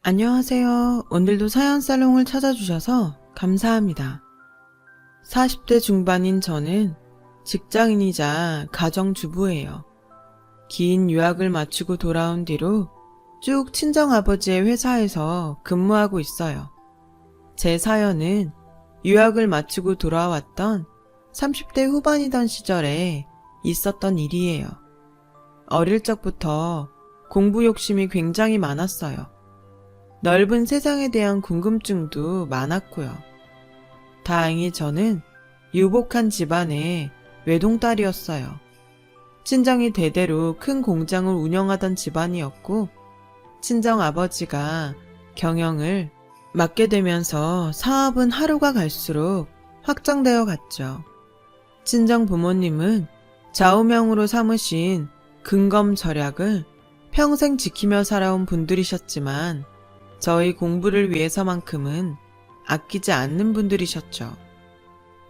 안녕하세요. 오늘도 사연 살롱을 찾아주셔서 감사합니다. 40대 중반인 저는 직장인이자 가정주부예요. 긴 유학을 마치고 돌아온 뒤로 쭉 친정아버지의 회사에서 근무하고 있어요. 제 사연은 유학을 마치고 돌아왔던 30대 후반이던 시절에 있었던 일이에요. 어릴 적부터 공부 욕심이 굉장히 많았어요. 넓은 세상에 대한 궁금증도 많았고요. 다행히 저는 유복한 집안의 외동딸이었어요. 친정이 대대로 큰 공장을 운영하던 집안이었고, 친정 아버지가 경영을 맡게 되면서 사업은 하루가 갈수록 확장되어 갔죠. 친정 부모님은 좌우명으로 삼으신 근검절약을 평생 지키며 살아온 분들이셨지만, 저희 공부를 위해서만큼은 아끼지 않는 분들이셨죠.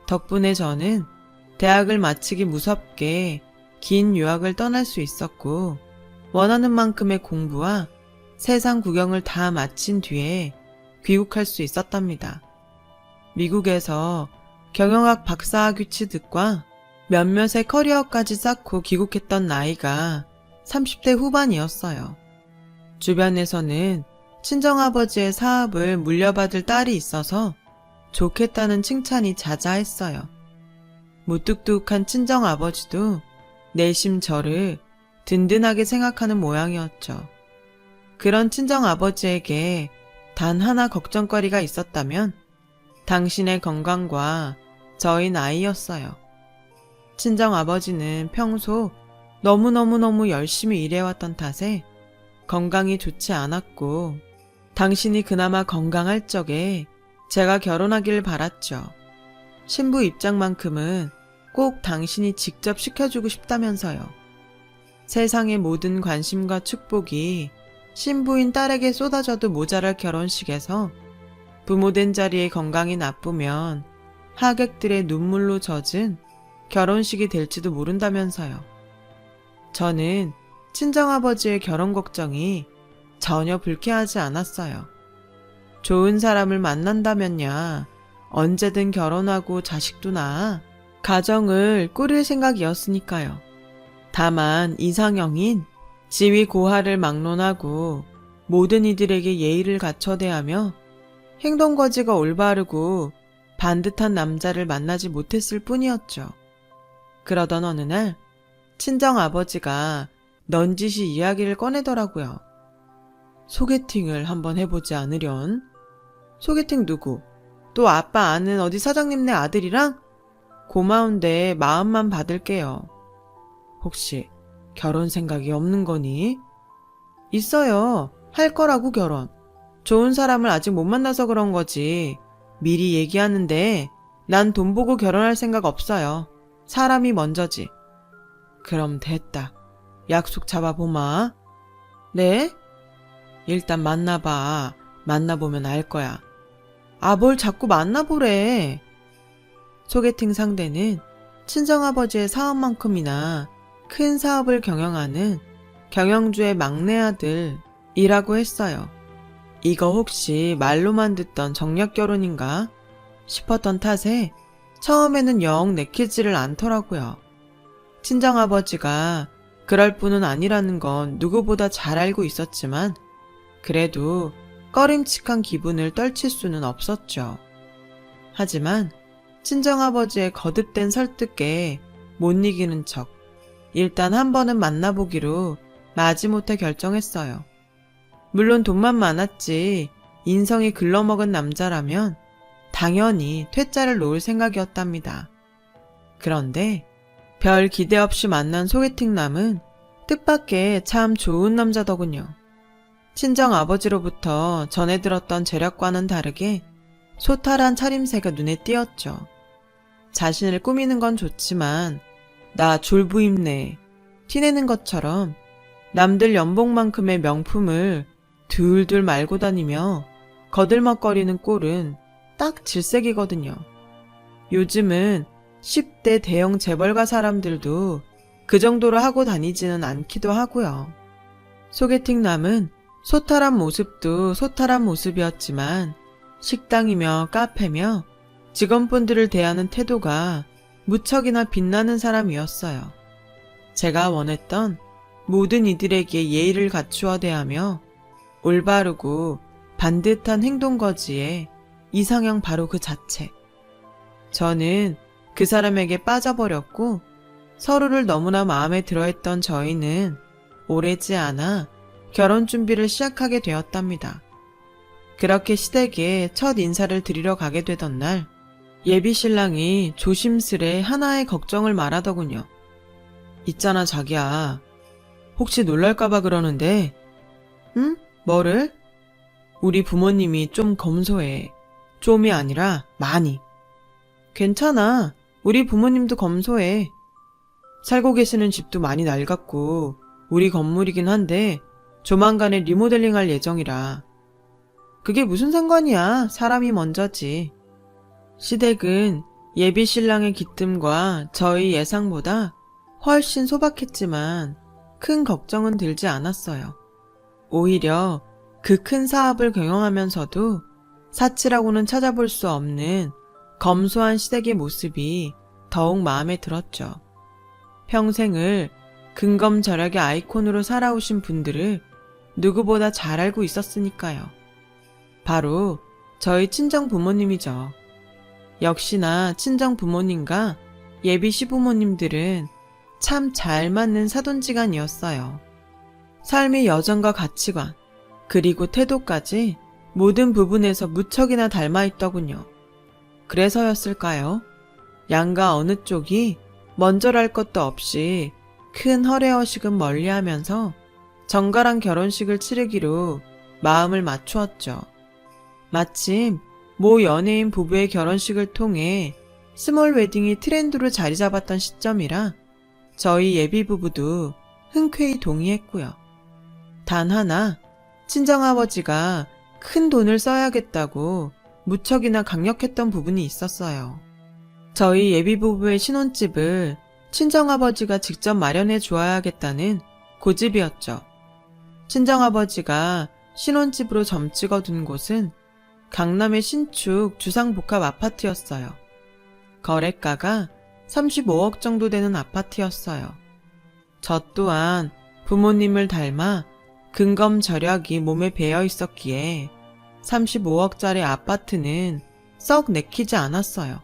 덕분에 저는 대학을 마치기 무섭게 긴 유학을 떠날 수 있었고, 원하는 만큼의 공부와 세상 구경을 다 마친 뒤에 귀국할 수 있었답니다. 미국에서 경영학 박사학위 취득과 몇몇의 커리어까지 쌓고 귀국했던 나이가 30대 후반이었어요. 주변에서는 친정아버지의 사업을 물려받을 딸이 있어서 좋겠다는 칭찬이 자자했어요. 무뚝뚝한 친정아버지도 내심 저를 든든하게 생각하는 모양이었죠. 그런 친정아버지에게 단 하나 걱정거리가 있었다면 당신의 건강과 저희 나이였어요. 친정아버지는 평소 너무너무너무 열심히 일해왔던 탓에 건강이 좋지 않았고, 당신이 그나마 건강할 적에 제가 결혼하길 바랐죠. 신부 입장만큼은 꼭 당신이 직접 시켜주고 싶다면서요. 세상의 모든 관심과 축복이 신부인 딸에게 쏟아져도 모자랄 결혼식에서 부모된 자리에 건강이 나쁘면 하객들의 눈물로 젖은 결혼식이 될지도 모른다면서요. 저는 친정아버지의 결혼 걱정이 전혀 불쾌하지 않았어요. 좋은 사람을 만난다면야 언제든 결혼하고 자식도 낳아 가정을 꾸릴 생각이었으니까요. 다만 이상형인 지위 고하를 막론하고 모든 이들에게 예의를 갖춰 대하며 행동거지가 올바르고 반듯한 남자를 만나지 못했을 뿐이었죠. 그러던 어느 날 친정아버지가 넌지시 이야기를 꺼내더라고요. 소개팅을 한번 해보지 않으련? 소개팅 누구? 또 아빠 아는 어디 사장님네 아들이랑? 고마운데 마음만 받을게요. 혹시 결혼 생각이 없는 거니? 있어요. 할 거라고 결혼. 좋은 사람을 아직 못 만나서 그런 거지. 미리 얘기하는데 난 돈 보고 결혼할 생각 없어요. 사람이 먼저지. 그럼 됐다. 약속 잡아보마. 네? 일단 만나봐. 만나보면 알 거야. 아, 뭘 자꾸 만나보래. 소개팅 상대는 친정아버지의 사업만큼이나 큰 사업을 경영하는 경영주의 막내 아들이라고 했어요. 이거 혹시 말로만 듣던 정략 결혼인가 싶었던 탓에 처음에는 영 내키지를 않더라고요. 친정아버지가 그럴 뿐은 아니라는 건 누구보다 잘 알고 있었지만 그래도 꺼림칙한 기분을 떨칠 수는 없었죠. 하지만 친정아버지의 거듭된 설득에 못 이기는 척 일단 한 번은 만나보기로 마지못해 결정했어요. 물론 돈만 많았지 인성이 글러먹은 남자라면 당연히 퇴짜를 놓을 생각이었답니다. 그런데 별 기대 없이 만난 소개팅남은 뜻밖의 참 좋은 남자더군요. 친정아버지로부터 전해 들었던 재력과는 다르게 소탈한 차림새가 눈에 띄었죠. 자신을 꾸미는 건 좋지만 나 졸부입네 티내는 것처럼 남들 연봉만큼의 명품을 둘둘 말고 다니며 거들먹거리는 꼴은 딱 질색이거든요. 요즘은 10대 대형 재벌가 사람들도 그 정도로 하고 다니지는 않기도 하고요. 소개팅남은 소탈한 모습도 소탈한 모습이었지만 식당이며 카페며 직원분들을 대하는 태도가 무척이나 빛나는 사람이었어요. 제가 원했던 모든 이들에게 예의를 갖추어 대하며 올바르고 반듯한 행동거지의 이상형 바로 그 자체. 저는 그 사람에게 빠져버렸고 서로를 너무나 마음에 들어했던 저희는 오래지 않아 결혼 준비를 시작하게 되었답니다. 그렇게 시댁에 첫 인사를 드리러 가게 되던 날 예비 신랑이 조심스레 하나의 걱정을 말하더군요. 있잖아 자기야. 혹시 놀랄까봐 그러는데 응? 뭐를? 우리 부모님이 좀 검소해. 좀이 아니라 많이. 괜찮아. 우리 부모님도 검소해. 살고 계시는 집도 많이 낡았고 우리 건물이긴 한데 조만간에 리모델링 할 예정이라. 그게 무슨 상관이야. 사람이 먼저지. 시댁은 예비 신랑의 기뜸과 저희 예상보다 훨씬 소박했지만 큰 걱정은 들지 않았어요. 오히려 그 큰 사업을 경영하면서도 사치라고는 찾아볼 수 없는 검소한 시댁의 모습이 더욱 마음에 들었죠. 평생을 근검절약의 아이콘으로 살아오신 분들을 누구보다 잘 알고 있었으니까요. 바로 저희 친정 부모님이죠. 역시나 친정 부모님과 예비 시부모님들은 참 잘 맞는 사돈지간이었어요. 삶의 여정과 가치관, 그리고 태도까지 모든 부분에서 무척이나 닮아있더군요. 그래서였을까요? 양가 어느 쪽이 먼저랄 것도 없이 큰 허례허식은 멀리하면서 정갈한 결혼식을 치르기로 마음을 맞추었죠. 마침 모 연예인 부부의 결혼식을 통해 스몰 웨딩이 트렌드로 자리 잡았던 시점이라 저희 예비 부부도 흔쾌히 동의했고요. 단 하나 친정아버지가 큰 돈을 써야겠다고 무척이나 강력했던 부분이 있었어요. 저희 예비 부부의 신혼집을 친정아버지가 직접 마련해 주어야겠다는 고집이었죠. 친정아버지가 신혼집으로 점 찍어둔 곳은 강남의 신축 주상복합 아파트였어요. 거래가가 35억 정도 되는 아파트였어요. 저 또한 부모님을 닮아 근검절약이 몸에 배어 있었기에 35억짜리 아파트는 썩 내키지 않았어요.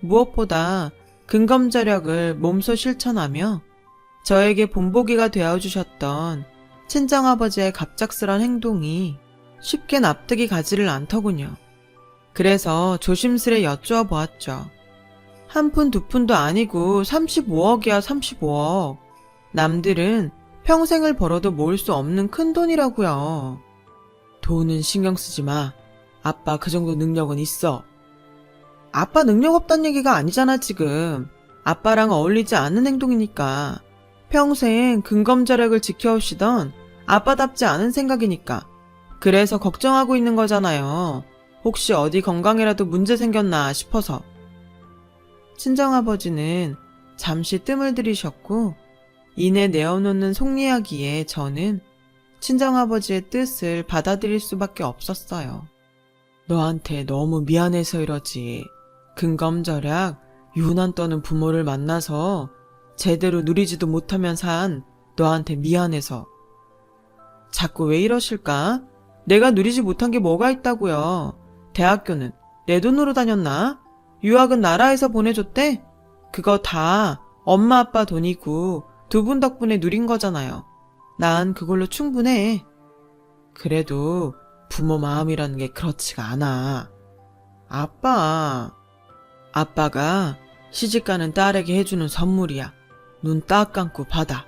무엇보다 근검절약을 몸소 실천하며 저에게 본보기가 되어주셨던 친정아버지의 갑작스런 행동이 쉽게 납득이 가지를 않더군요. 그래서 조심스레 여쭈어 보았죠. 한 푼 두 푼도 아니고 35억이야 35억. 남들은 평생을 벌어도 모을 수 없는 큰 돈이라고요. 돈은 신경 쓰지 마. 아빠 그 정도 능력은 있어. 아빠 능력 없단 얘기가 아니잖아 지금. 아빠랑 어울리지 않는 행동이니까. 평생 근검절약을 지켜오시던 아빠답지 않은 생각이니까. 그래서 걱정하고 있는 거잖아요. 혹시 어디 건강에라도 문제 생겼나 싶어서. 친정아버지는 잠시 뜸을 들이셨고 이내 내어놓는 속이야기에 저는 친정아버지의 뜻을 받아들일 수밖에 없었어요. 너한테 너무 미안해서 이러지. 근검절약 유난 떠는 부모를 만나서 제대로 누리지도 못하면 산 너한테 미안해서. 자꾸 왜 이러실까? 내가 누리지 못한 게 뭐가 있다고요. 대학교는 내 돈으로 다녔나? 유학은 나라에서 보내줬대? 그거 다 엄마 아빠 돈이고 두 분 덕분에 누린 거잖아요. 난 그걸로 충분해. 그래도 부모 마음이라는 게 그렇지가 않아. 아빠가 시집가는 딸에게 해주는 선물이야. 눈 딱 감고 받아.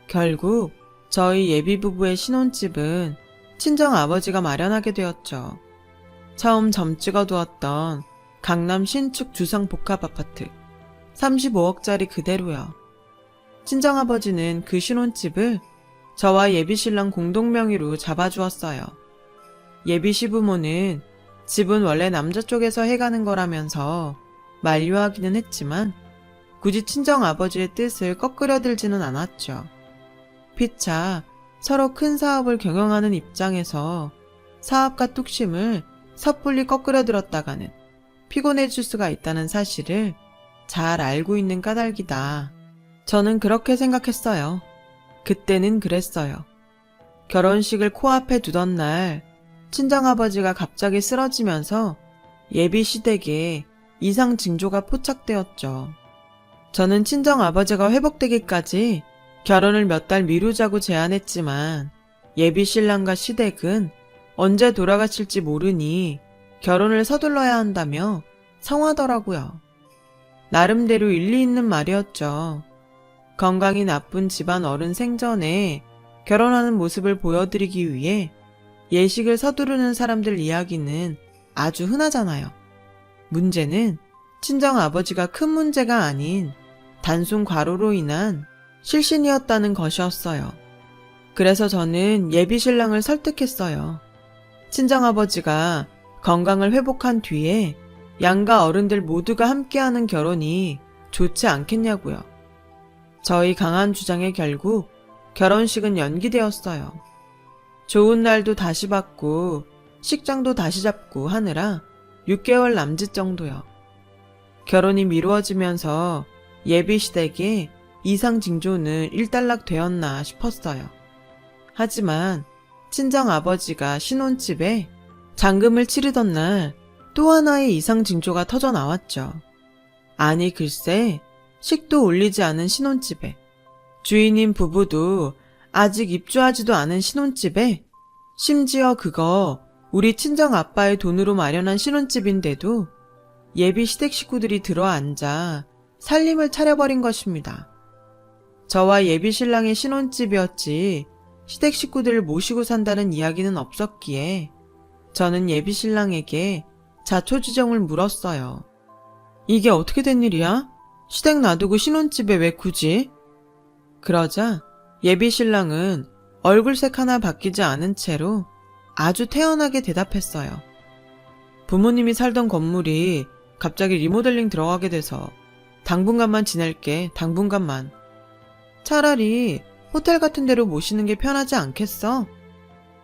결국 저희 예비부부의 신혼집은 친정아버지가 마련하게 되었죠. 처음 점 찍어두었던 강남 신축 주상복합아파트 35억짜리 그대로요. 친정아버지는 그 신혼집을 저와 예비신랑 공동명의로 잡아주었어요. 예비시부모는 집은 원래 남자 쪽에서 해가는 거라면서 만류하기는 했지만 굳이 친정아버지의 뜻을 꺾으려 들지는 않았죠. 피차 서로 큰 사업을 경영하는 입장에서 사업과 뚝심을 섣불리 거꾸려 들었다가는 피곤해질 수가 있다는 사실을 잘 알고 있는 까닭이다. 저는 그렇게 생각했어요. 그때는 그랬어요. 결혼식을 코앞에 두던 날 친정아버지가 갑자기 쓰러지면서 예비 시댁에 이상 징조가 포착되었죠. 저는 친정아버지가 회복되기까지 결혼을 몇 달 미루자고 제안했지만 예비 신랑과 시댁은 언제 돌아가실지 모르니 결혼을 서둘러야 한다며 성하더라고요. 나름대로 일리 있는 말이었죠. 건강이 나쁜 집안 어른 생전에 결혼하는 모습을 보여드리기 위해 예식을 서두르는 사람들 이야기는 아주 흔하잖아요. 문제는 친정아버지가 큰 문제가 아닌 단순 과로로 인한 실신이었다는 것이었어요. 그래서 저는 예비 신랑을 설득했어요. 친정아버지가 건강을 회복한 뒤에 양가 어른들 모두가 함께하는 결혼이 좋지 않겠냐고요. 저희 강한 주장에 결국 결혼식은 연기되었어요. 좋은 날도 다시 받고 식장도 다시 잡고 하느라 6개월 남짓 정도요. 결혼이 미루어지면서 예비 시댁에 이상 징조는 일단락 되었나 싶었어요. 하지만 친정아버지가 신혼집에 잔금을 치르던 날 또 하나의 이상 징조가 터져 나왔죠. 아니 글쎄 식도 올리지 않은 신혼집에 주인인 부부도 아직 입주하지도 않은 신혼집에 심지어 그거 우리 친정아빠의 돈으로 마련한 신혼집인데도 예비 시댁 식구들이 들어앉아 살림을 차려버린 것입니다. 저와 예비 신랑의 신혼집이었지 시댁 식구들을 모시고 산다는 이야기는 없었기에 저는 예비 신랑에게 자초지종을 물었어요. 이게 어떻게 된 일이야? 시댁 놔두고 신혼집에 왜 굳이? 그러자 예비 신랑은 얼굴색 하나 바뀌지 않은 채로 아주 태연하게 대답했어요. 부모님이 살던 건물이 갑자기 리모델링 들어가게 돼서 당분간만 지낼게, 당분간만. 차라리 호텔 같은 데로 모시는 게 편하지 않겠어?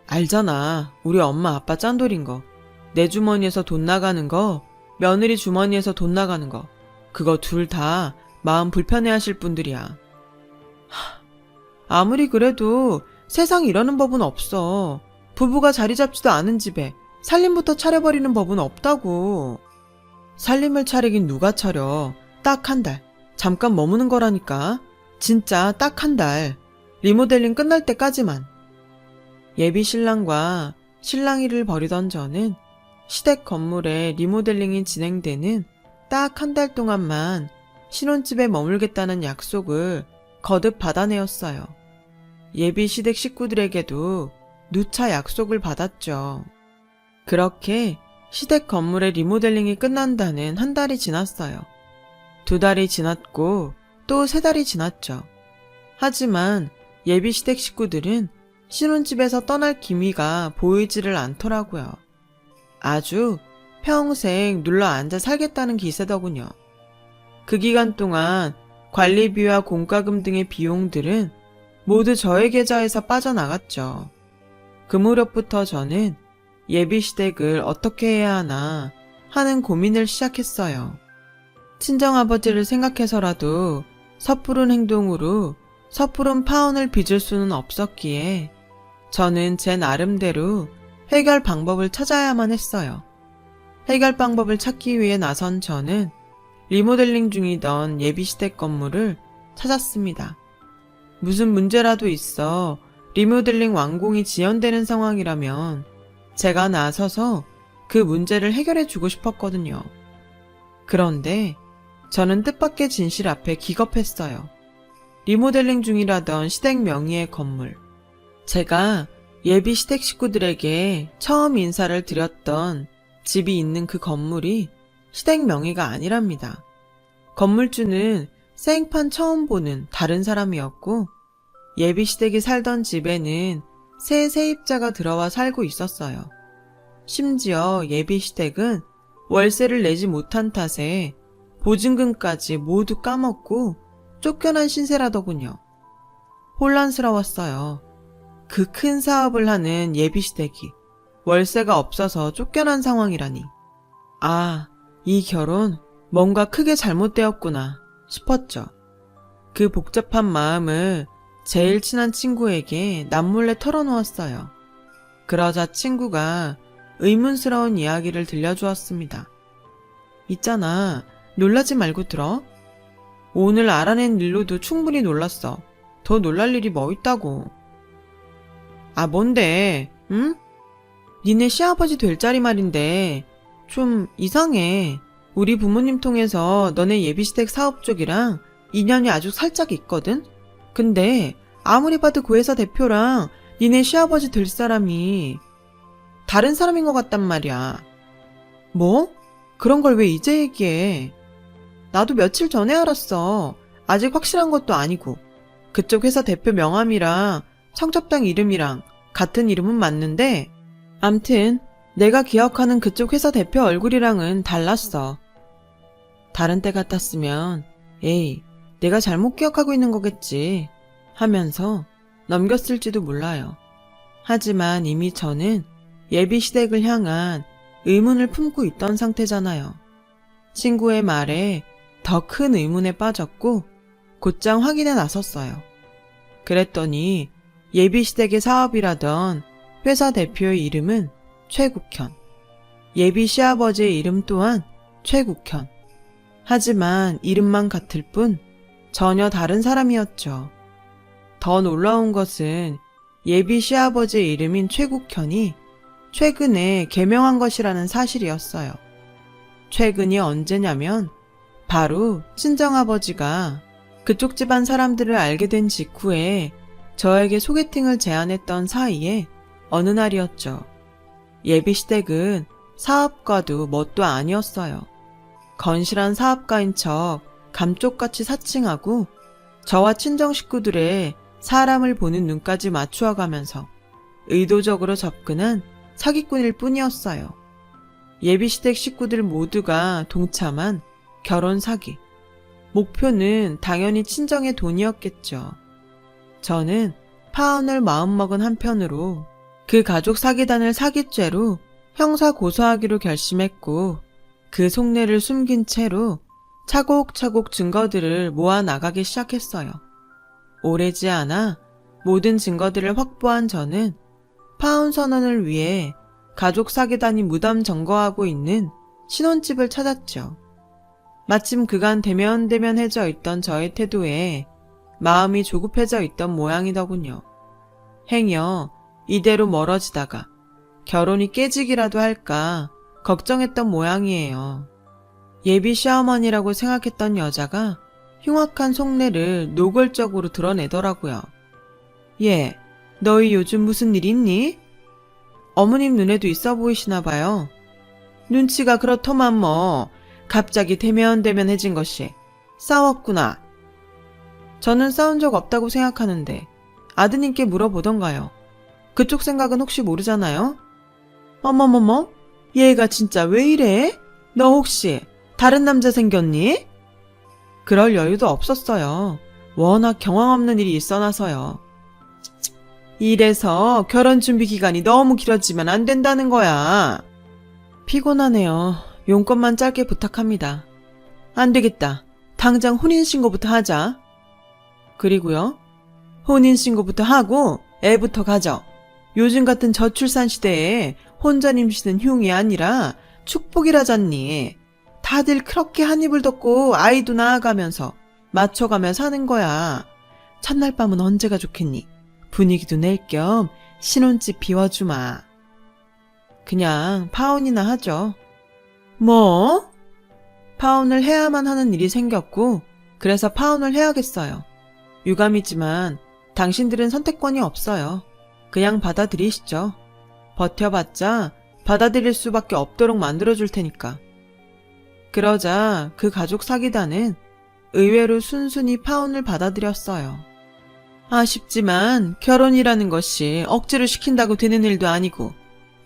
알잖아, 우리 엄마 아빠 짠돌인 거. 내 주머니에서 돈 나가는 거, 며느리 주머니에서 돈 나가는 거, 그거 둘 다 마음 불편해하실 분들이야. 아무리 그래도 세상 이러는 법은 없어. 부부가 자리 잡지도 않은 집에 살림부터 차려버리는 법은 없다고. 살림을 차리긴 누가 차려. 딱 한 달. 잠깐 머무는 거라니까. 진짜 딱 한 달. 리모델링 끝날 때까지만. 예비 신랑과 신랑이를 벌이던 저는 시댁 건물에 리모델링이 진행되는 딱 한 달 동안만 신혼집에 머물겠다는 약속을 거듭 받아내었어요. 예비 시댁 식구들에게도 누차 약속을 받았죠. 그렇게 시댁 건물의 리모델링이 끝난다는 한 달이 지났어요. 2달이 지났고 또 3달이 지났죠. 하지만 예비 시댁 식구들은 신혼집에서 떠날 기미가 보이지를 않더라고요. 아주 평생 눌러 앉아 살겠다는 기세더군요. 그 기간 동안 관리비와 공과금 등의 비용들은 모두 저의 계좌에서 빠져나갔죠. 그 무렵부터 저는 예비 시댁을 어떻게 해야 하나 하는 고민을 시작했어요. 친정아버지를 생각해서라도 섣부른 행동으로 섣부른 파혼을 빚을 수는 없었기에 저는 제 나름대로 해결 방법을 찾아야만 했어요. 해결 방법을 찾기 위해 나선 저는 리모델링 중이던 예비 시댁 건물을 찾았습니다. 무슨 문제라도 있어 리모델링 완공이 지연되는 상황이라면 제가 나서서 그 문제를 해결해 주고 싶었거든요. 그런데 저는 뜻밖의 진실 앞에 기겁했어요. 리모델링 중이라던 시댁 명의의 건물. 제가 예비 시댁 식구들에게 처음 인사를 드렸던 집이 있는 그 건물이 시댁 명의가 아니랍니다. 건물주는 생판 처음 보는 다른 사람이었고 예비 시댁이 살던 집에는 새 세입자가 들어와 살고 있었어요. 심지어 예비 시댁은 월세를 내지 못한 탓에 보증금까지 모두 까먹고 쫓겨난 신세라더군요. 혼란스러웠어요. 그 큰 사업을 하는 예비시댁이 월세가 없어서 쫓겨난 상황이라니. 아, 이 결혼 뭔가 크게 잘못되었구나 싶었죠. 그 복잡한 마음을 제일 친한 친구에게 남몰래 털어놓았어요. 그러자 친구가 의문스러운 이야기를 들려주었습니다. 있잖아, 놀라지 말고 들어. 오늘 알아낸 일로도 충분히 놀랐어. 더 놀랄 일이 뭐 있다고. 아, 뭔데, 응? 니네 시아버지 될 자리 말인데 좀 이상해. 우리 부모님 통해서 너네 예비시댁 사업 쪽이랑 인연이 아주 살짝 있거든? 근데 아무리 봐도 그 회사 대표랑 니네 시아버지 될 사람이 다른 사람인 것 같단 말이야. 뭐? 그런 걸 왜 이제 얘기해? 나도 며칠 전에 알았어. 아직 확실한 것도 아니고. 그쪽 회사 대표 명함이랑 청첩장 이름이랑 같은 이름은 맞는데 암튼 내가 기억하는 그쪽 회사 대표 얼굴이랑은 달랐어. 다른 때 같았으면 에이, 내가 잘못 기억하고 있는 거겠지 하면서 넘겼을지도 몰라요. 하지만 이미 저는 예비시댁을 향한 의문을 품고 있던 상태잖아요. 친구의 말에 더 큰 의문에 빠졌고 곧장 확인에 나섰어요. 그랬더니 예비시댁의 사업이라던 회사 대표의 이름은 최국현, 예비 시아버지의 이름 또한 최국현. 하지만 이름만 같을 뿐 전혀 다른 사람이었죠. 더 놀라운 것은 예비 시아버지의 이름인 최국현이 최근에 개명한 것이라는 사실이었어요. 최근이 언제냐면 바로 친정아버지가 그쪽 집안 사람들을 알게 된 직후에 저에게 소개팅을 제안했던 사이에 어느 날이었죠. 예비시댁은 사업가도 뭣도 아니었어요. 건실한 사업가인 척 감쪽같이 사칭하고 저와 친정 식구들의 사람을 보는 눈까지 맞추어가면서 의도적으로 접근한 사기꾼일 뿐이었어요. 예비시댁 식구들 모두가 동참한 결혼 사기. 목표는 당연히 친정의 돈이었겠죠. 저는 파혼을 마음먹은 한편으로 그 가족 사기단을 사기죄로 형사 고소하기로 결심했고 그 속내를 숨긴 채로 차곡차곡 증거들을 모아 나가기 시작했어요. 오래지 않아 모든 증거들을 확보한 저는 파혼 선언을 위해 가족 사기단이 무덤 점거하고 있는 신혼집을 찾았죠. 마침 그간 대면대면해져 있던 저의 태도에 마음이 조급해져 있던 모양이더군요. 행여 이대로 멀어지다가 결혼이 깨지기라도 할까 걱정했던 모양이에요. 예비 시어머니라고 생각했던 여자가 흉악한 속내를 노골적으로 드러내더라고요. 예, 너희 요즘 무슨 일 있니? 어머님 눈에도 있어 보이시나 봐요. 눈치가 그렇더만 뭐 갑자기 대면대면해진 것이 싸웠구나. 저는 싸운 적 없다고 생각하는데 아드님께 물어보던가요. 그쪽 생각은 혹시 모르잖아요? 어머머머, 얘가 진짜 왜 이래? 너 혹시 다른 남자 생겼니? 그럴 여유도 없었어요. 워낙 경황 없는 일이 있어나서요. 이래서 결혼 준비 기간이 너무 길어지면 안 된다는 거야. 피곤하네요. 용건만 짧게 부탁합니다. 안 되겠다. 당장 혼인신고부터 하자. 그리고요. 혼인신고부터 하고 애부터 가져. 요즘 같은 저출산 시대에 혼전 임신은 흉이 아니라 축복이라잖니. 다들 그렇게 한 입을 덮고 아이도 낳아가면서 맞춰가며 사는 거야. 첫날 밤은 언제가 좋겠니? 분위기도 낼 겸 신혼집 비워주마. 그냥 파혼이나 하죠. 뭐? 파혼을 해야만 하는 일이 생겼고 그래서 파혼을 해야겠어요. 유감이지만 당신들은 선택권이 없어요. 그냥 받아들이시죠. 버텨봤자 받아들일 수밖에 없도록 만들어줄 테니까. 그러자 그 가족 사기단은 의외로 순순히 파혼을 받아들였어요. 아쉽지만 결혼이라는 것이 억지로 시킨다고 되는 일도 아니고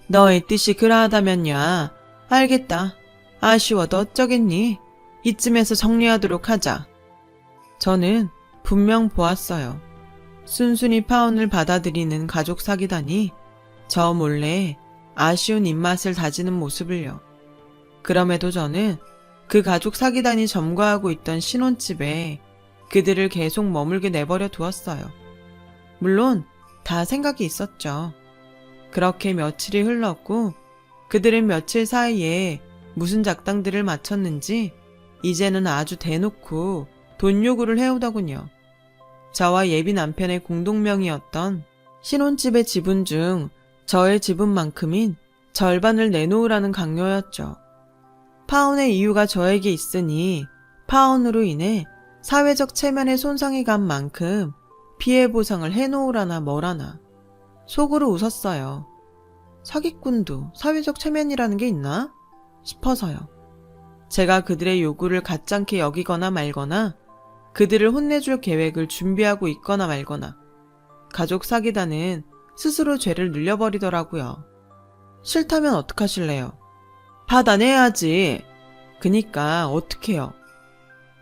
너의 뜻이 그러하다면야 알겠다. 아쉬워도 어쩌겠니? 이쯤에서 정리하도록 하자. 저는 분명 보았어요. 순순히 파혼을 받아들이는 가족 사기단이 저 몰래 아쉬운 입맛을 다지는 모습을요. 그럼에도 저는 그 가족 사기단이 점거하고 있던 신혼집에 그들을 계속 머물게 내버려 두었어요. 물론 다 생각이 있었죠. 그렇게 며칠이 흘렀고 그들은 며칠 사이에 무슨 작당들을 마쳤는지 이제는 아주 대놓고 돈 요구를 해오더군요. 저와 예비 남편의 공동명의였던 신혼집의 지분 중 저의 지분만큼인 절반을 내놓으라는 강요였죠. 파혼의 이유가 저에게 있으니 파혼으로 인해 사회적 체면에 손상이 간 만큼 피해 보상을 해놓으라나 뭐라나. 속으로 웃었어요. 사기꾼도 사회적 체면이라는 게 있나? 싶어서요. 제가 그들의 요구를 가짱게 여기거나 말거나 그들을 혼내줄 계획을 준비하고 있거나 말거나 가족 사기단은 스스로 죄를 늘려버리더라고요. 싫다면 어떡하실래요? 받아내야지. 그니까 어떡해요.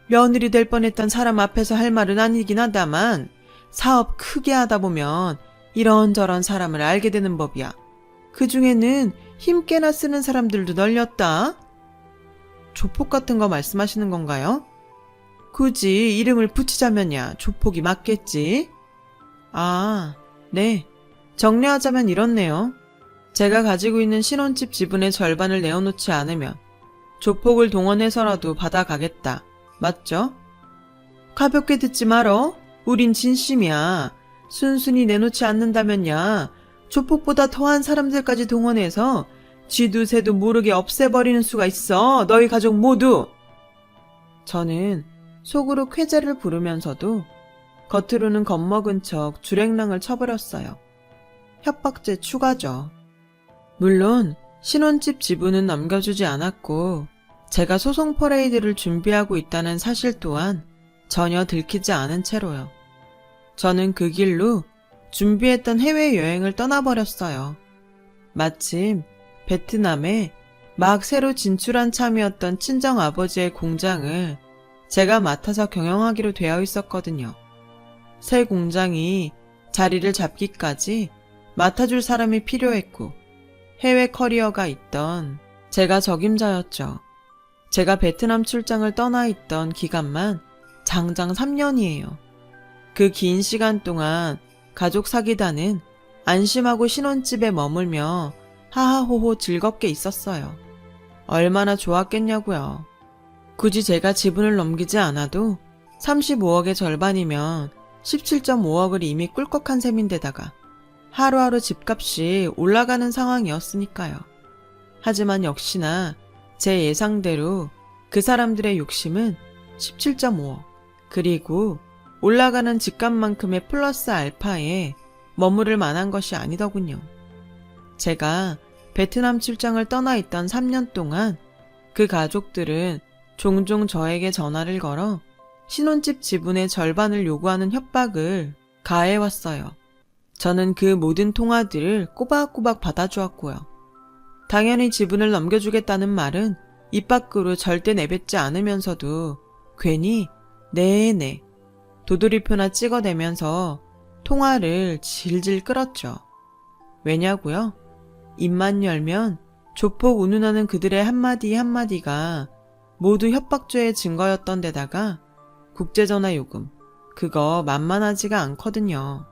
며느리 될 뻔했던 사람 앞에서 할 말은 아니긴 하다만 사업 크게 하다 보면 이런저런 사람을 알게 되는 법이야. 그중에는 힘께나 쓰는 사람들도 널렸다. 조폭 같은 거 말씀하시는 건가요? 굳이 이름을 붙이자면야 조폭이 맞겠지. 아, 네. 정리하자면 이렇네요. 제가 가지고 있는 신혼집 지분의 절반을 내어놓지 않으면 조폭을 동원해서라도 받아가겠다. 맞죠? 가볍게 듣지 말어. 우린 진심이야. 순순히 내놓지 않는다면야 조폭보다 더한 사람들까지 동원해서 쥐도 새도 모르게 없애버리는 수가 있어. 너희 가족 모두. 저는 속으로 쾌재를 부르면서도 겉으로는 겁먹은 척 주랭랑을 쳐버렸어요. 협박죄 추가죠. 물론 신혼집 지분은 남겨주지 않았고 제가 소송 퍼레이드를 준비하고 있다는 사실 또한 전혀 들키지 않은 채로요. 저는 그 길로 준비했던 해외여행을 떠나버렸어요. 마침 베트남에 막 새로 진출한 참이었던 친정아버지의 공장을 제가 맡아서 경영하기로 되어 있었거든요. 새 공장이 자리를 잡기까지 맡아줄 사람이 필요했고 해외 커리어가 있던 제가 적임자였죠. 제가 베트남 출장을 떠나 있던 기간만 장장 3년이에요. 그 긴 시간 동안 가족 사기단은 안심하고 신혼집에 머물며 하하호호 즐겁게 있었어요. 얼마나 좋았겠냐고요. 굳이 제가 지분을 넘기지 않아도 35억의 절반이면 17.5억을 이미 꿀꺽한 셈인데다가 하루하루 집값이 올라가는 상황이었으니까요. 하지만 역시나 제 예상대로 그 사람들의 욕심은 17.5억 그리고 올라가는 집값만큼의 플러스 알파에 머무를 만한 것이 아니더군요. 제가 베트남 출장을 떠나 있던 3년 동안 그 가족들은 종종 저에게 전화를 걸어 신혼집 지분의 절반을 요구하는 협박을 가해왔어요. 저는 그 모든 통화들을 꼬박꼬박 받아주었고요. 당연히 지분을 넘겨주겠다는 말은 입 밖으로 절대 내뱉지 않으면서도 괜히 네네 도돌이표나 찍어대면서 통화를 질질 끌었죠. 왜냐고요? 입만 열면 조폭 운운하는 그들의 한마디 한마디가 모두 협박죄의 증거였던 데다가 국제전화 요금, 그거 만만하지가 않거든요.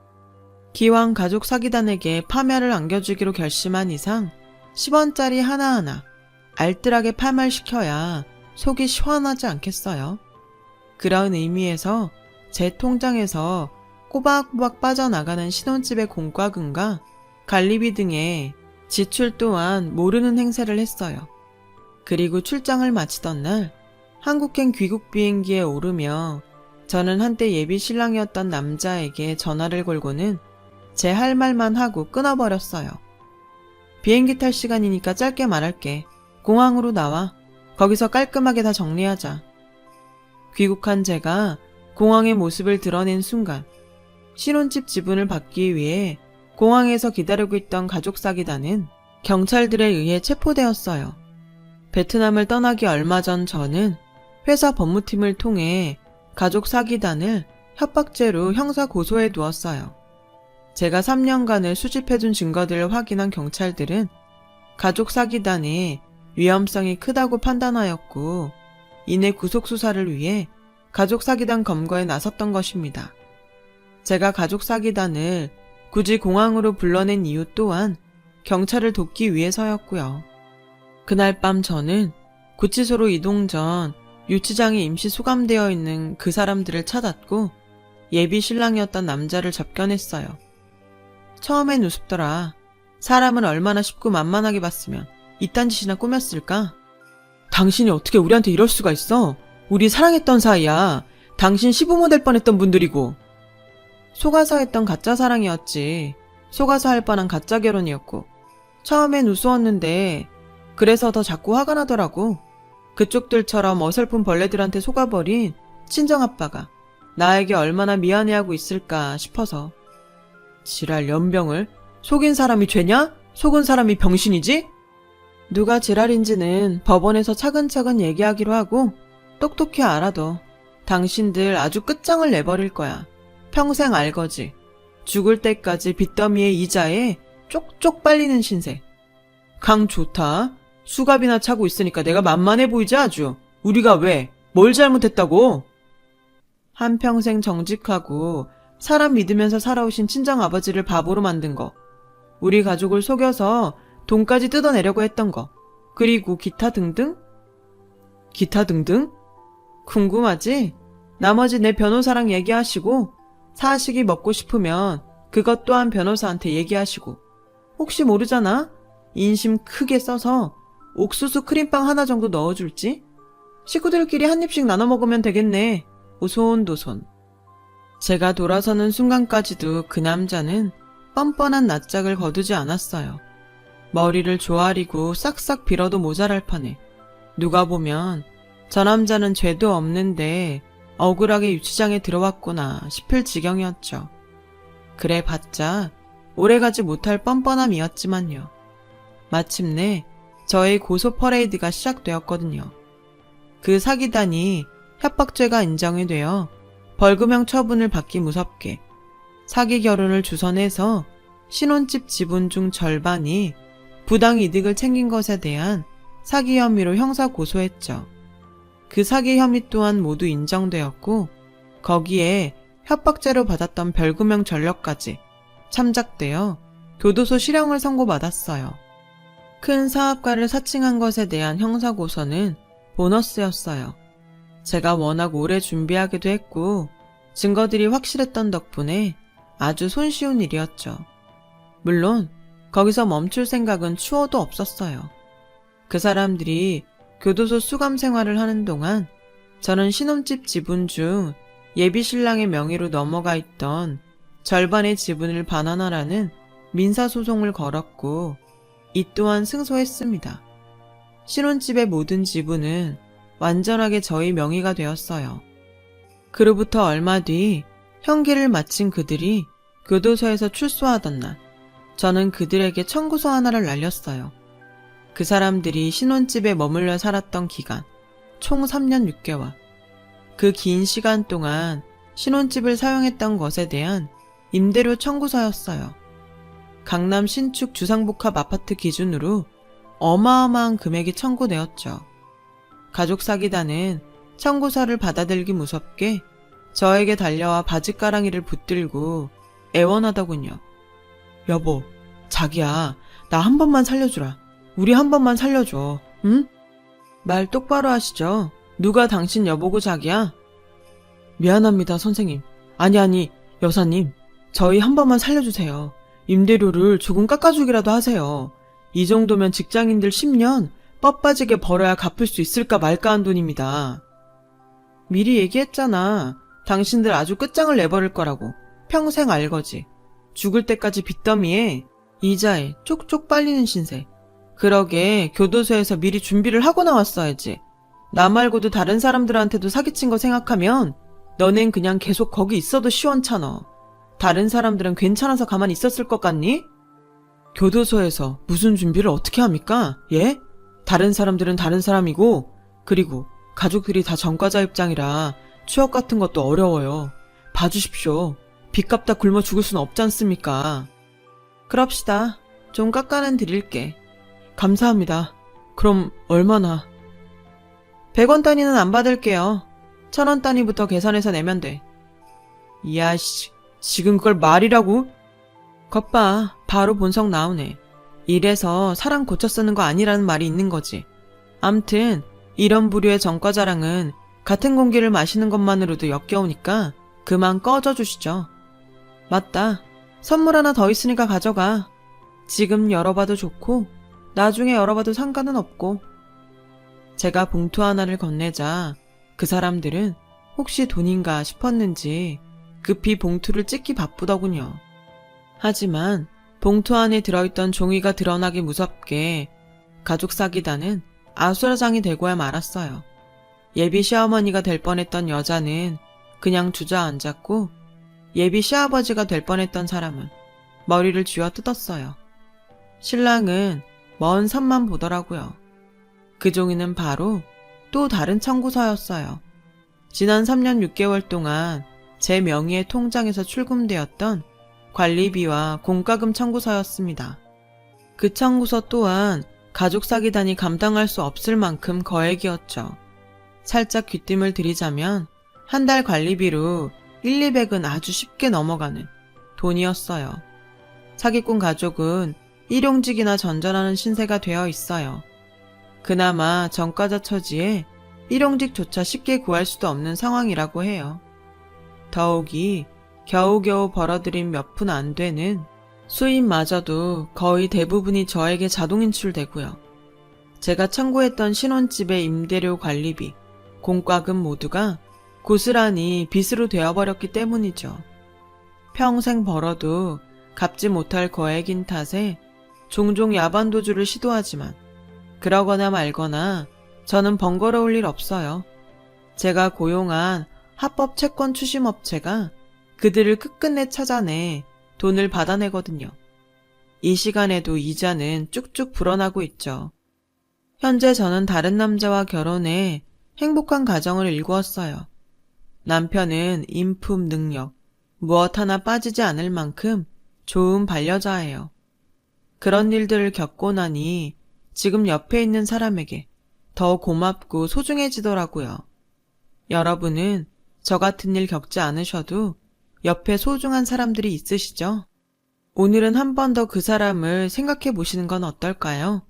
기왕 가족 사기단에게 파멸을 안겨주기로 결심한 이상 10원짜리 하나하나 알뜰하게 파멸시켜야 속이 시원하지 않겠어요? 그런 의미에서 제 통장에서 꼬박꼬박 빠져나가는 신혼집의 공과금과 관리비 등의 지출 또한 모르는 행세를 했어요. 그리고 출장을 마치던 날 한국행 귀국 비행기에 오르며 저는 한때 예비 신랑이었던 남자에게 전화를 걸고는 제 할 말만 하고 끊어버렸어요. 비행기 탈 시간이니까 짧게 말할게. 공항으로 나와. 거기서 깔끔하게 다 정리하자. 귀국한 제가 공항의 모습을 드러낸 순간 신혼집 지분을 받기 위해 공항에서 기다리고 있던 가족 사기단은 경찰들에 의해 체포되었어요. 베트남을 떠나기 얼마 전 저는 회사 법무팀을 통해 가족 사기단을 협박죄로 형사 고소해 두었어요. 제가 3년간을 수집해둔 증거들을 확인한 경찰들은 가족 사기단의 위험성이 크다고 판단하였고, 이내 구속 수사를 위해 가족 사기단 검거에 나섰던 것입니다. 제가 가족 사기단을 굳이 공항으로 불러낸 이유 또한 경찰을 돕기 위해서였고요. 그날 밤 저는 구치소로 이동 전 유치장에 임시 수감되어 있는 그 사람들을 찾았고 예비 신랑이었던 남자를 접견했어요. 처음엔 우습더라. 사람을 얼마나 쉽고 만만하게 봤으면 이딴 짓이나 꾸몄을까? 당신이 어떻게 우리한테 이럴 수가 있어? 우리 사랑했던 사이야. 당신 시부모 될 뻔했던 분들이고. 속아서 했던 가짜 사랑이었지. 속아서 할 뻔한 가짜 결혼이었고. 처음엔 우스웠는데 그래서 더 자꾸 화가 나더라고. 그쪽들처럼 어설픈 벌레들한테 속아버린 친정아빠가 나에게 얼마나 미안해하고 있을까 싶어서. 지랄 연병을? 속인 사람이 죄냐? 속은 사람이 병신이지? 누가 지랄인지는 법원에서 차근차근 얘기하기로 하고 똑똑히 알아도 당신들 아주 끝장을 내버릴 거야. 평생 알거지. 죽을 때까지 빚더미의 이자에 쪽쪽 빨리는 신세. 강 좋다. 수갑이나 차고 있으니까 내가 만만해 보이지 아주. 우리가 왜? 뭘 잘못했다고? 한평생 정직하고 사람 믿으면서 살아오신 친정아버지를 바보로 만든 거. 우리 가족을 속여서 돈까지 뜯어내려고 했던 거. 그리고 기타 등등? 기타 등등? 궁금하지? 나머지 내 변호사랑 얘기하시고 사식이 먹고 싶으면 그것 또한 변호사한테 얘기하시고 혹시 모르잖아? 인심 크게 써서 옥수수 크림빵 하나 정도 넣어줄지? 식구들끼리 한 입씩 나눠 먹으면 되겠네. 오손도손. 제가 돌아서는 순간까지도 그 남자는 뻔뻔한 낯짝을 거두지 않았어요. 머리를 조아리고 싹싹 빌어도 모자랄 판에 누가 보면 저 남자는 죄도 없는데 억울하게 유치장에 들어왔구나 싶을 지경이었죠. 그래 봤자 오래가지 못할 뻔뻔함이었지만요. 마침내 저의 고소 퍼레이드가 시작되었거든요. 그 사기단이 협박죄가 인정이 되어 벌금형 처분을 받기 무섭게 사기 결혼을 주선해서 신혼집 지분 중 절반이 부당 이득을 챙긴 것에 대한 사기 혐의로 형사 고소했죠. 그 사기 혐의 또한 모두 인정되었고 거기에 협박죄로 받았던 벌금형 전력까지 참작되어 교도소 실형을 선고받았어요. 큰 사업가를 사칭한 것에 대한 형사고소는 보너스였어요. 제가 워낙 오래 준비하기도 했고 증거들이 확실했던 덕분에 아주 손쉬운 일이었죠. 물론 거기서 멈출 생각은 추호도 없었어요. 그 사람들이 교도소 수감 생활을 하는 동안 저는 신혼집 지분 중 예비 신랑의 명의로 넘어가 있던 절반의 지분을 반환하라는 민사소송을 걸었고 이 또한 승소했습니다. 신혼집의 모든 지분은 완전하게 저희 명의가 되었어요. 그로부터 얼마 뒤 형기를 마친 그들이 교도소에서 출소하던 날 저는 그들에게 청구서 하나를 날렸어요. 그 사람들이 신혼집에 머물러 살았던 기간 총 3년 6개월. 그 긴 시간 동안 신혼집을 사용했던 것에 대한 임대료 청구서였어요. 강남 신축 주상복합 아파트 기준으로 어마어마한 금액이 청구되었죠. 가족 사기단은 청구서를 받아들기 무섭게 저에게 달려와 바짓가랑이를 붙들고 애원하더군요. 여보, 자기야, 나 한 번만 살려주라. 우리 한 번만 살려줘, 응? 말 똑바로 하시죠. 누가 당신 여보고 자기야? 미안합니다, 선생님. 아니, 여사님. 저희 한 번만 살려주세요. 임대료를 조금 깎아주기라도 하세요. 이 정도면 직장인들 10년 뻣빠지게 벌어야 갚을 수 있을까 말까 한 돈입니다. 미리 얘기했잖아. 당신들 아주 끝장을 내버릴 거라고. 평생 알거지. 죽을 때까지 빚더미에 이자에 쪽쪽 빨리는 신세. 그러게 교도소에서 미리 준비를 하고 나왔어야지. 나 말고도 다른 사람들한테도 사기친 거 생각하면 너넨 그냥 계속 거기 있어도 시원찮어. 다른 사람들은 괜찮아서 가만히 있었을 것 같니? 교도소에서 무슨 준비를 어떻게 합니까? 예? 다른 사람들은 다른 사람이고 그리고 가족들이 다 전과자 입장이라 취업 같은 것도 어려워요. 봐주십시오. 빚 갚다 굶어 죽을 순 없지 않습니까? 그럽시다. 좀 깎아는 드릴게. 감사합니다. 그럼 얼마나? 100원 단위는 안 받을게요. 1000원 단위부터 계산해서 내면 돼. 이야, 지금 그걸 말이라고? 겉봐, 바로 본성 나오네. 이래서 사람 고쳐 쓰는 거 아니라는 말이 있는 거지. 암튼 이런 부류의 정과 자랑은 같은 공기를 마시는 것만으로도 역겨우니까 그만 꺼져 주시죠. 맞다. 선물 하나 더 있으니까 가져가. 지금 열어봐도 좋고 나중에 열어봐도 상관은 없고. 제가 봉투 하나를 건네자 그 사람들은 혹시 돈인가 싶었는지 급히 봉투를 찢기 바쁘더군요. 하지만 봉투 안에 들어있던 종이가 드러나기 무섭게 가족 사기단은 아수라장이 되고야 말았어요. 예비 시어머니가 될 뻔했던 여자는 그냥 주저앉았고 예비 시아버지가 될 뻔했던 사람은 머리를 쥐어 뜯었어요. 신랑은 먼 산만 보더라고요. 그 종이는 바로 또 다른 청구서였어요. 지난 3년 6개월 동안 제 명의의 통장에서 출금되었던 관리비와 공과금 청구서였습니다. 그 청구서 또한 가족 사기단이 감당할 수 없을 만큼 거액이었죠. 살짝 귀띔을 드리자면 한 달 관리비로 1, 200은 아주 쉽게 넘어가는 돈이었어요. 사기꾼 가족은 일용직이나 전전하는 신세가 되어 있어요. 그나마 전과자 처지에 일용직조차 쉽게 구할 수도 없는 상황이라고 해요. 더욱이 겨우겨우 벌어들인 몇 푼 안 되는 수입마저도 거의 대부분이 저에게 자동 인출되고요. 제가 청구했던 신혼집의 임대료 관리비, 공과금 모두가 고스란히 빚으로 되어버렸기 때문이죠. 평생 벌어도 갚지 못할 거액인 탓에 종종 야반도주를 시도하지만 그러거나 말거나 저는 번거로울 일 없어요. 제가 고용한 합법 채권 추심업체가 그들을 끝끝내 찾아내 돈을 받아내거든요. 이 시간에도 이자는 쭉쭉 불어나고 있죠. 현재 저는 다른 남자와 결혼해 행복한 가정을 일구었어요. 남편은 인품, 능력, 무엇 하나 빠지지 않을 만큼 좋은 반려자예요. 그런 일들을 겪고 나니 지금 옆에 있는 사람에게 더 고맙고 소중해지더라고요. 여러분은 저 같은 일 겪지 않으셔도 옆에 소중한 사람들이 있으시죠? 오늘은 한 번 더 그 사람을 생각해 보시는 건 어떨까요?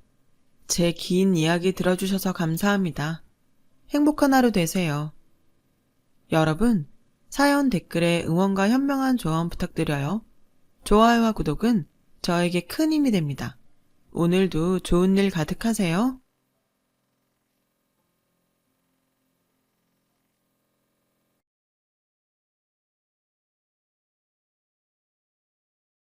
제 긴 이야기 들어주셔서 감사합니다. 행복한 하루 되세요. 여러분, 사연 댓글에 응원과 현명한 조언 부탁드려요. 좋아요와 구독은 저에게 큰 힘이 됩니다. 오늘도 좋은 일 가득하세요.